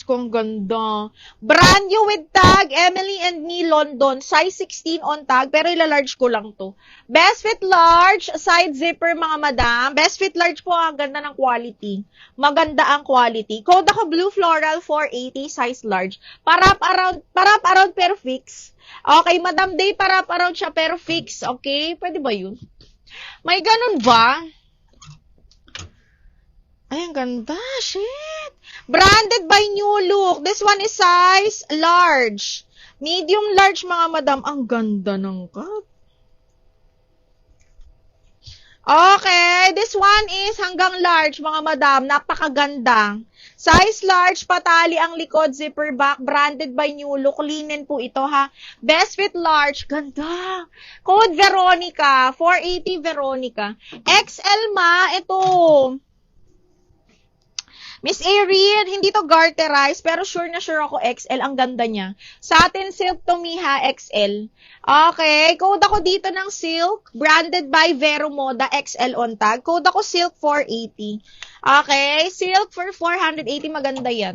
Diyos ko, ang ganda. Brand new with tag, Emily and Me, London. Size 16 on tag, pero ila-large ko lang to. Best fit large, side zipper mga madam. Best fit large po, ang ganda ng quality. Maganda ang quality. Code ako Blue Floral 480, size large. Parap around pero fix. Okay, Madam Day, parap around siya pero fix. Okay, pwede ba yun? May ganun ba? Ay, ang ganda. Shit. Branded by New Look. This one is size large. Medium large, mga madam. Ang ganda ng cut. Okay. This one is hanggang large, mga madam. Napakaganda. Size large, patali ang likod, zipper back. Branded by New Look. Linen po ito, ha. Best fit large. Ganda. Code Veronica. 480 Veronica. XL, ma. Ito. Miss Erin, hindi to garterized, pero sure na sure ako XL. Ang ganda niya. Satin silk to Miha, XL. Okay, code ako dito ng silk. Branded by Vero Moda, XL on tag. Code ako silk 480. Okay, silk for 480. Maganda yan.